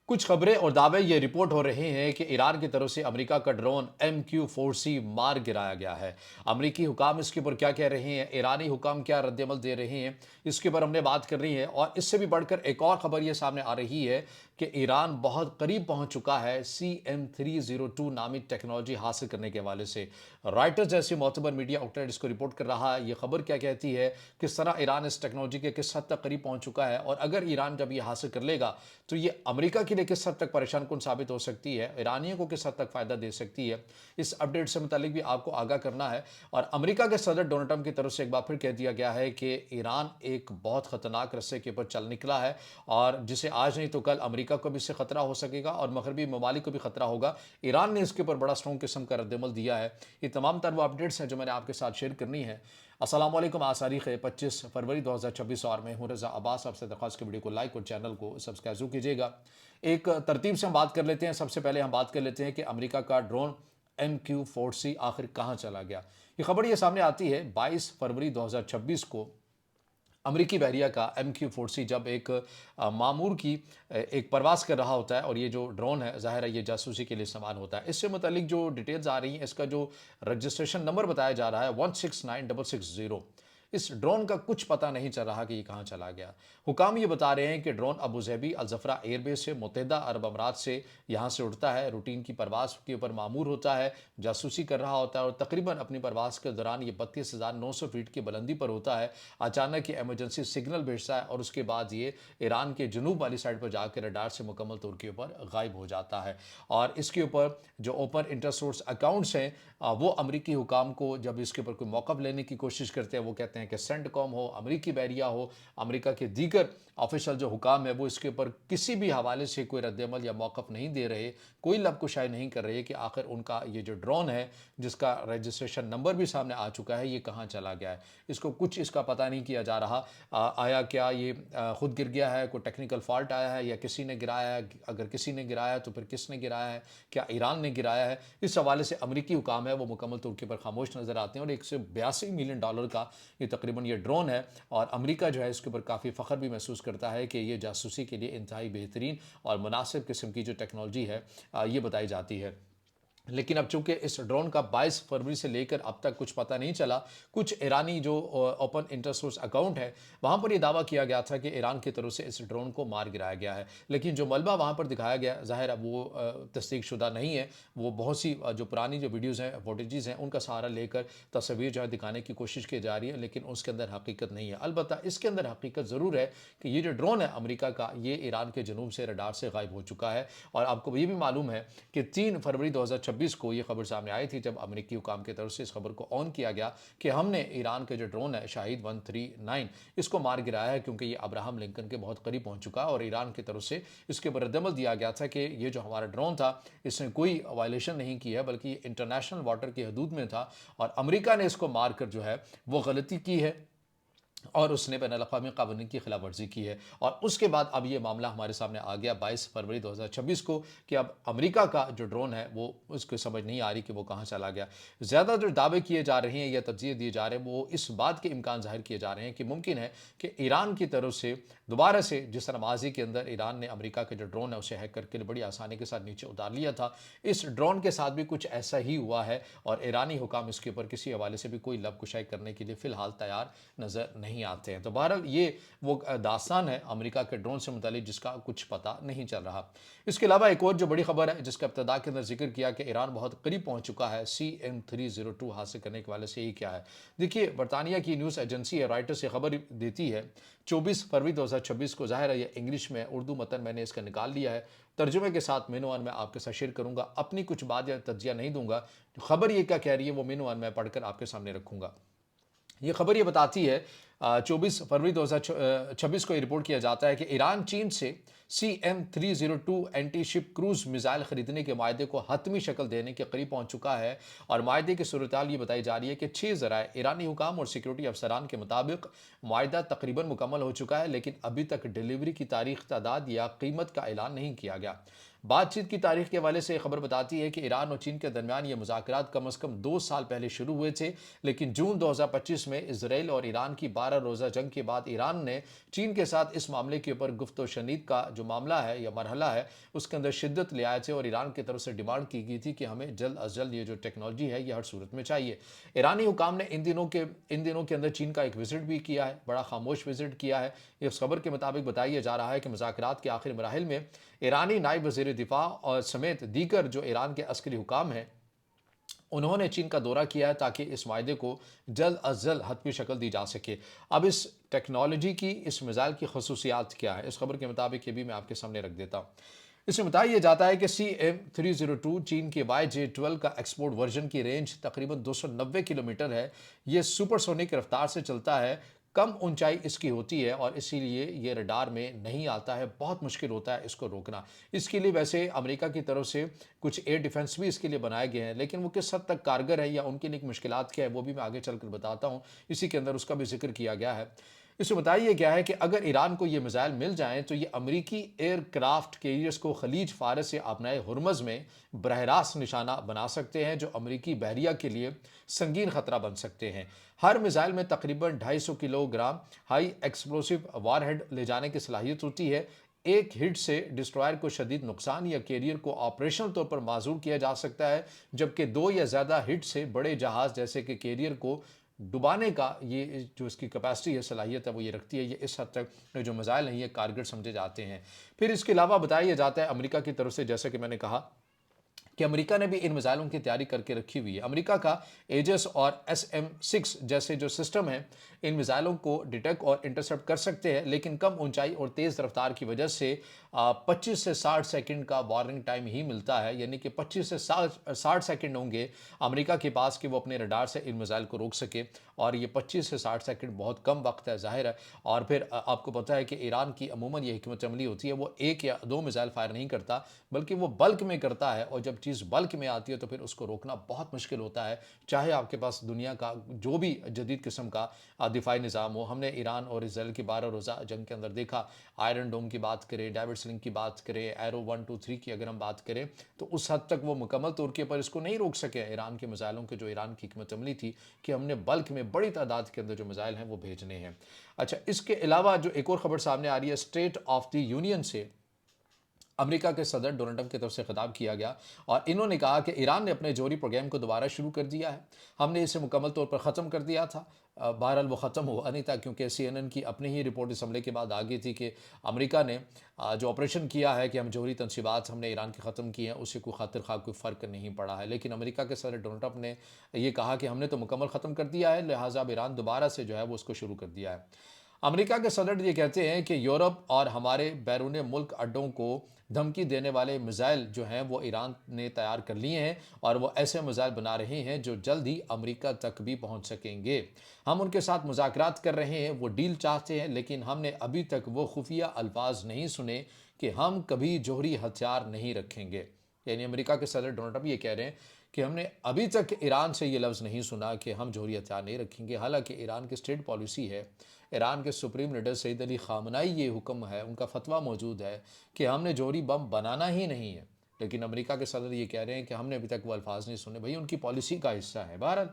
कुछ खबरें और दावे ये रिपोर्ट हो रहे हैं कि ईरान की तरफ से अमेरिका का ड्रोन MQ-4C मार गिराया गया है। अमेरिकी हुकाम इसके ऊपर क्या कह रहे हैं, ईरानी हुकाम क्या रद्दमल दे रहे हैं, इसके ऊपर हमने बात करनी है। और इससे भी बढ़कर एक और खबर ये सामने आ रही है कि ईरान बहुत करीब पहुंच चुका है CM-302 नामिक टेक्नोलॉजी हासिल करने के हवाले से। रॉयटर्स जैसी मोतबर मीडिया आउटलेट इसको रिपोर्ट कर रहा है। ये खबर क्या कहती है, किस तरह ईरान इस टेक्नोलॉजी के किस हद तक करीब पहुंच चुका है, और अगर ईरान जब ये हासिल कर लेगा तो ये अमेरिका के लिए किस हद तक परेशान कुन साबित हो सकती है, ईरानियों को किस हद तक फायदा दे सकती है। इस अपडेट से मुतालिक भी आपको आगाह करना है। और अमेरिका के सदर डोनाल्ड ट्रंप की तरफ से एक बार फिर कह दिया गया है कि ईरान एक बहुत खतरनाक रस्ते के ऊपर चल निकला है, और जिसे आज नहीं तो कल अमेरिका को भी इससे खतरा हो सकेगा और मगरबी ममालिक को भी खतरा होगा। ईरान ने इसके ऊपर बड़ा स्ट्रॉन्ग किस्म का रद्दमल दिया है। ये तमाम तर वो अपडेट्स हैं जो मैंने आपके साथ शेयर करनी है। अस्सलाम वालेकुम। आज तारीख है 25 फरवरी 2026 और मैं हूं रजा अब्बास। आपसे दरख्वास्त की वीडियो को लाइक और चैनल को सब्सक्राइब जरूर कीजिएगा। एक तरतीब से हम बात कर लेते हैं। सबसे पहले हम बात कर लेते हैं कि अमेरिका का ड्रोन MQ-4C आखिर कहां चला गया। ये खबर ये सामने आती है 22 फरवरी 2026 को। अमेरिकी बहरिया का MQ-4C जब एक मामूर की एक परवास कर रहा होता है, और ये जो ड्रोन है ज़ाहिर है ये जासूसी के लिए इस्तेमाल होता है। इससे मुतालिक जो डिटेल्स आ रही हैं, इसका जो रजिस्ट्रेशन नंबर बताया जा रहा है 169660। इस ड्रोन का कुछ पता नहीं चल रहा कि ये कहाँ चला गया। हुकाम ये बता रहे हैं कि ड्रोन अबू ज़हबी अल-ज़फ़रा एयरबेस से मुत्तहिदा अरब अमारात से यहाँ से उड़ता है, रूटीन की परवास के ऊपर मामूर होता है, जासूसी कर रहा होता है, और तकरीबन अपनी परवास के दौरान ये 32,900 फीट की बुलंदी पर होता है। अचानक ये इमरजेंसी सिग्नल भेजता है, और उसके बाद ये ईरान के जनूब वाली साइड पर जाकर रडार से मुकम्मल तौर के ऊपर गायब हो जाता है। और इसके ऊपर जो ओपन इंटरसोर्स अकाउंट्स हैं, वो अमरीकी हुकाम को जब इसके ऊपर कोई मौक़िफ़ लेने की कोशिश करते हैं, वो कहते हैं कि सेंटकॉम हो, अमरीकी बहरिया हो, अमेरिका के दीगर ऑफिशियल जो हुकाम है, वो इसके ऊपर किसी भी हवाले से कोई रद्दमल या मौक़िफ़ नहीं दे रहे, कोई लबकुशाई नहीं कर रहे कि आखिर उनका ये जो ड्रोन है, जिसका रजिस्ट्रेशन नंबर भी सामने आ चुका है, ये कहाँ चला गया है। इसको कुछ इसका पता नहीं किया जा रहा। आया क्या ये खुद गिर गया है, कोई टेक्निकल फॉल्ट आया है, या किसी ने गिराया है? अगर किसी ने गिराया तो फिर किसने गिराया है? क्या ईरान ने गिराया है? इस हवाले से अमरीकी हुकाम है वो मुकम्मल तौर के ऊपर खामोश नज़र आते हैं। और $182 मिलियन का ये तकरीबन ये ड्रोन है, और अमेरिका जो है इसके ऊपर काफ़ी फ़ख्र भी महसूस करता है कि ये जासूसी के लिए इंतहाई बेहतरीन और मुनासिब किस्म की जो टेक्नोलॉजी है ये बताई जाती है। लेकिन अब चूंकि इस ड्रोन का 22 फरवरी से लेकर अब तक कुछ पता नहीं चला, कुछ ईरानी जो ओपन इंटरसोर्स अकाउंट है, वहाँ पर यह दावा किया गया था कि ईरान की तरफ से इस ड्रोन को मार गिराया गया है। लेकिन जो मलबा वहाँ पर दिखाया गया, ज़ाहिर है वो तस्दीक शुदा नहीं है। वो बहुत सी जो पुरानी जो वीडियोज़ हैं, फुटेजेस हैं, उनका सहारा लेकर तस्वीर जो है दिखाने की कोशिश की जा रही है, लेकिन उसके अंदर हकीकत नहीं है। अलबत्ता इसके अंदर हकीकत ज़रूर है कि ये जो ड्रोन है अमेरिका का, ये ईरान के जनूब से रडार से गायब हो चुका है। और आपको ये भी मालूम है कि 3 फरवरी 2026 को ये खबर सामने आई थी, जब अमेरिकी हुकाम की तरफ से इस खबर को ऑन किया गया कि हमने ईरान के जो ड्रोन है शाहिद 139 इसको मार गिराया है, क्योंकि ये अब्राहम लिंकन के बहुत करीब पहुंच चुका है। और ईरान की तरफ से इसके ऊपर रद्दमल दिया गया था कि ये जो हमारा ड्रोन था, इसने कोई वायलेशन नहीं की है, बल्कि इंटरनेशनल वाटर की हदूद में था, और अमेरिका ने इसको मारकर जो है वो गलती की है, और उसने बैनुल-अक़वामी कानून की खिलाफ वर्जी की है। और उसके बाद अब ये मामला हमारे सामने आ गया 22 फरवरी 2026 को, कि अब अमेरिका का जो ड्रोन है वो उसको समझ नहीं आ रही कि वो कहाँ चला गया। ज़्यादा जो दावे किए जा रहे हैं या तज्ज़िये दिए जा रहे हैं, वो इस बात के इम्कान ज़ाहिर किए जा रहे हैं कि मुमकिन है कि ईरान की तरफ से दोबारा से, जिस तरह माज़ी के अंदर ईरान ने अमेरिका के जो ड्रोन है उसे हैक करके बड़ी आसानी के साथ नीचे उतार लिया था, इस ड्रोन के साथ भी कुछ ऐसा ही हुआ है, और ईरानी हुकाम इसके ऊपर किसी हवाले से भी कोई लबकुशाई करने के लिए फ़िलहाल तैयार नज़र नहीं आते हैं। तो बहरहाल ये वो दास्तान है अमेरिका के ड्रोन से मुतालिक, जिसका कुछ पता नहीं चल रहा। इसके अलावा एक और जो बड़ी खबर है, जिसका इब्तिदा के अंदर जिक्र किया कि ईरान बहुत करीब पहुंच चुका है CM-302 हासिल करने के वाले से, ये क्या है। देखिए, बरतानिया की न्यूज़ एजेंसी है रॉयटर्स से खबर देती है 24 फरवरी 2026 को। ज़ाहिर है ये इंग्लिश में, उर्दू मतन मैंने इसका निकाल लिया है, तर्जुमे के साथ मेनू मैं आपके साथ शेयर करूंगा। अपनी कुछ बात या तज्जिया नहीं दूंगा। खबर ये क्या कह रही है वो मेनू मैं पढ़कर आपके सामने रखूंगा। ये खबर ये बताती है 24 फरवरी 2026 को ये रिपोर्ट किया जाता है कि ईरान चीन से CM-302 anti ship cruise missile खरीदने के माहदे को हतमी शक्ल देने के करीब पहुंच चुका है। और माहदे की सूरत ये बताई जा रही है कि 6 ज़राए ईरानी हुकाम और सिक्योरिटी अफसरान के मुताबिक माहदा तकरीबन मुकम्मल हो चुका है, लेकिन अभी तक डिलीवरी की तारीख, तादाद या कीमत का ऐलान नहीं किया गया। बातचीत की तारीख के हवाले से खबर बताती है कि ईरान और चीन के दरमियान ये मुज़ाकरात कम अज़ कम 2 साल पहले शुरू हुए थे, लेकिन जून 2025 में इसराइल और ईरान की 12 रोज़ा जंग के बाद ईरान ने चीन के साथ इस मामले के ऊपर गुफ्त शनीद का जो मामला है या मरहला है उसके अंदर शिद्दत ले आए थे और ईरान की तरफ से डिमांड की गई थी कि हमें जल्द अज जल्द ये जो टेक्नोलॉजी है ये हर सूरत में चाहिए। ईरानी हुकाम ने इन दिनों के अंदर चीन का एक विजिट भी किया है, बड़ा खामोश विजिट किया है। इस खबर के मुताबिक बताया जा रहा है कि मुज़ाकरात के आखिरी मराहिल में ईरानी नायब वज़ीर दिफा और समेत दीगर जो ईरान के अस्करी हुकाम हैं उन्होंने चीन का दौरा किया है ताकि इस मायदे को जल्द अज जल्द हतमी शक्ल दी जा सके। अब इस टेक्नोलॉजी की, इस मिसाइल की खसूसियात क्या है, इस खबर के मुताबिक ये भी मैं आपके सामने रख देता हूँ। इसमें बताया जाता है कि CM-302 चीन के YJ-12 का एक्सपोर्ट वर्जन की रेंज तकरीबन 290 किलोमीटर है। ये सुपरसोनिक रफ्तार से चलता है, कम ऊंचाई इसकी होती है और इसीलिए ये रडार में नहीं आता है, बहुत मुश्किल होता है इसको रोकना। इसके लिए वैसे अमेरिका की तरफ से कुछ एयर डिफेंस भी इसके लिए बनाए गए हैं, लेकिन वो किस हद तक कारगर है या उनके लिए मुश्किलात क्या है वो भी मैं आगे चलकर बताता हूँ। इसी के अंदर उसका भी जिक्र किया गया है। इसमें बताइए क्या है कि अगर ईरान को ये मिसाइल मिल जाए तो ये अमेरिकी एयरक्राफ्ट कैरियर्स को खलीज फारस से अपनाए हुरमज में बरह रास्त निशाना बना सकते हैं, जो अमेरिकी बहरिया के लिए संगीन खतरा बन सकते हैं। हर मिसाइल में तकरीबन 250 किलोग्राम हाई एक्सप्लोसिव वारहेड ले जाने की सलाहियत होती है। एक हिट से डिस्ट्रॉयर को शदीद नुकसान या कैरियर को ऑपरेशनल तौर पर माजूर किया जा सकता है, जबकि 2 या ज़्यादा हिट से बड़े जहाज़ जैसे कि कैरियर को डुबाने का ये जो इसकी कैपेसिटी है, सलाहियत है, वो ये रखती है। ये इस हद तक जो मिसाइल हैं ये कारगर समझे जाते हैं। फिर इसके अलावा बताया जाता है अमेरिका की तरफ से, जैसे कि मैंने कहा कि अमेरिका ने भी इन मिसाइलों की तैयारी करके रखी हुई है। अमेरिका का एजस और SM-6 जैसे जो सिस्टम है इन मिसाइलों को डिटेक्ट और इंटरसेप्ट कर सकते हैं, लेकिन कम ऊंचाई और तेज़ रफ्तार की वजह से 25 से 60 सेकंड का वार्निंग टाइम ही मिलता है, यानी कि 25 से 60 सेकंड होंगे अमेरिका के पास कि वो अपने रडार से इन मिसाइल को रोक सके, और ये 25 से 60 सेकंड बहुत कम वक्त है, जाहिर है। और फिर आपको पता है कि ईरान की अमूमन ये हिकमत अमली होती है, वो 1 या 2 मिसाइल फायर नहीं करता, बल्कि वो बल्क में करता है, और जब चीज़ बल्क में आती है तो फिर उसको रोकना बहुत मुश्किल होता है, चाहे आपके पास दुनिया का जो भी जदीद किस्म का दिफाई निज़ाम हो। हमने ईरान और इसराइल की 12 रोज़ा जंग के अंदर देखा, आयरन डोम की बात करें, डेविड स्लिंग की बात करें, एरो 1, 2, 3 की अगर हम बात करें, तो उस हद तक वो मुकम्मल तौर के पर इसको नहीं रोक सके ईरान के मिसाइलों के, जो ईरान की हिकमत अमली थी कि हमने बल्क में बड़ी तादाद के अंदर जो मिसाइल हैं वो भेजने हैं। अच्छा, इसके अलावा जो एक और खबर सामने आ रही है, स्टेट ऑफ द यूनियन से अमेरिका के सदर डोनाल्ड ट्रंप की तरफ से खिताब किया गया और इन्होंने कहा कि ईरान ने अपने जौहरी प्रोग्राम को दोबारा शुरू कर दिया है। हमने इसे मुकम्मल तौर पर ख़त्म कर दिया था। बहरहाल वो ख़त्म हुआ नहीं था, क्योंकि CNN की अपनी ही रिपोर्ट इस हमले के बाद आ गई थी कि अमेरिका ने जो ऑपरेशन किया है कि हम जौहरी तनसीबात हमने ईरान की ख़त्म की हैं, उससे कोई खातिर खा कोई फ़र्क नहीं पड़ा है। लेकिन अमेरिका के सदर डोनाल्ड ट्रंप ने ये कहा कि हमने तो मुकम्मल ख़त्म कर दिया है, लिहाजा अब ईरान दोबारा से जो है वो उसको शुरू कर दिया है। अमेरिका के सदर ये कहते हैं कि यूरोप और हमारे बैरून मुल्क अड्डों को धमकी देने वाले मिसाइल जो हैं वो ईरान ने तैयार कर लिए हैं, और वो ऐसे मिसाइल बना रहे हैं जो जल्द ही अमेरिका तक भी पहुंच सकेंगे। हम उनके साथ मुज़ाकरात कर रहे हैं, वो डील चाहते हैं, लेकिन हमने अभी तक वो खुफिया अल्फाज नहीं सुने कि हम कभी जौहरी हथियार नहीं रखेंगे। यानी अमेरिका के सदर डोनाल्ड ट्रंप ये कह रहे हैं कि हमने अभी तक ईरान से ये लफ्ज़ नहीं सुना कि हम जौहरी हथियार नहीं रखेंगे। हालांकि ईरान की स्टेट पॉलिसी है, ईरान के सुप्रीम लीडर सईद अली ख़ामनाई ये हुक्म है, उनका फतवा मौजूद है कि हमने जौहरी बम बनाना ही नहीं है। लेकिन अमेरिका के सदर ये कह रहे हैं कि हमने अभी तक वो अल्फाज नहीं सुने। भाई, उनकी पॉलिसी का हिस्सा है। बहरहाल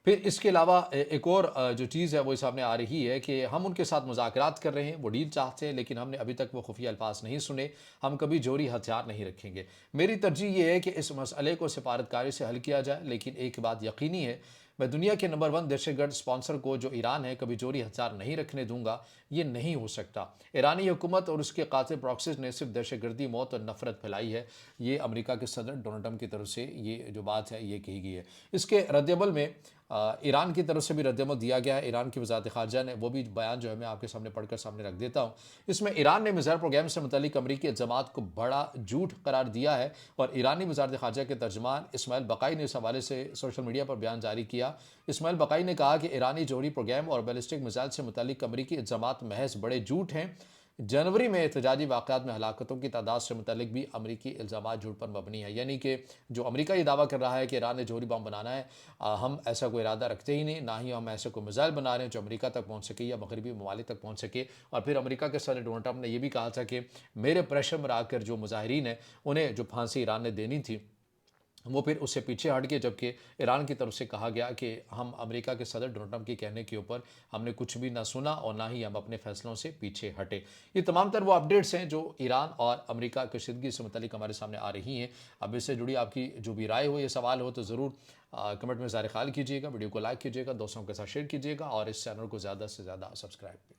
फिर इसके अलावा एक और जो चीज़ है वो सामने आ रही है कि हम उनके साथ मुज़ाकरात कर रहे हैं, वो डील चाहते हैं, लेकिन हमने अभी तक वो खुफिया अल्फाज नहीं सुने, हम कभी जौहरी हथियार नहीं रखेंगे। मेरी तरजीह ये है कि इस मसले को सिफारतकारी से हल किया जाए, लेकिन एक बात यकीनी है, मैं दुनिया के नंबर 1 दहशतगर्द स्पॉन्सर को जो ईरान है कभी जौहरी हथियार नहीं रखने दूंगा। ये नहीं हो सकता। ईरानी हुकूमत और उसके कातिल प्रॉक्सीज ने सिर्फ दहशतगर्दी, मौत और नफरत फैलाई है। ये अमेरिका के सदर डोनाल्ड ट्रंप की तरफ से ये जो बात है ये कही गई है। इसके रद्दअमल में ईरान की तरफ से भी रद्दअमल दिया गया है। ईरान की वज़ारत ख़ारजा ने वो भी बयान जो है मैं आपके सामने पढ़कर सामने रख देता हूँ। इसमें ईरान ने मिसाइल प्रोग्राम से मुतल्लिक अमरीकी इल्ज़ामात को बड़ा झूठ करार दिया है, और ईरानी वज़ारत ख़ारजा के तर्जमान इस्माइल बक़ाई ने इस हवाले से सोशल मीडिया पर बयान जारी किया। इस्माइल बक़ाई ने कहा कि ईरानी जौहरी प्रोग्राम और बैलिस्टिक मिसाइल से मुतल्लिक अमरीकी इल्ज़ामात महज बड़े झूठ हैं। जनवरी में एहतजाजी वाक़यात में हलाकतों की तादाद से मुतल्लिक भी अमरीकी इल्ज़ामात झूठ पर मबनी है। यानी कि जो अमरीका ये दावा कर रहा है कि ईरान ने जौहरी बम बनाना है, हम ऐसा कोई इरादा रखते ही नहीं, ना ही हम ऐसे कोई मिसाइल बना रहे हैं जो अमरीका तक पहुँच सके या मगरबी ममालिक तक पहुँच सके। और फिर अमरीका के सदर डोनाल्ड ट्रंप ने यह भी कहा था कि मेरे प्रेशर में आकर जो मुजाहिरीन हैं, उन्हें जो फांसी ईरान ने देनी थी, वो फिर उससे पीछे हट गए। जबकि ईरान की तरफ से कहा गया कि हम अमेरिका के सदर डोनाल्ड ट्रंप के कहने के ऊपर हमने कुछ भी ना सुना और ना ही हम अपने फैसलों से पीछे हटे। ये तमाम तर वो अपडेट्स हैं जो ईरान और अमेरिका कशीदगी से मुतल्लिक हमारे सामने आ रही हैं। अब इससे जुड़ी आपकी जो भी राय हो, ये सवाल हो, तो ज़रूर कमेंट में ज़ाहिर ख्याल कीजिएगा, वीडियो को लाइक कीजिएगा, दोस्तों के साथ शेयर कीजिएगा और इस चैनल को ज़्यादा से ज़्यादा सब्सक्राइब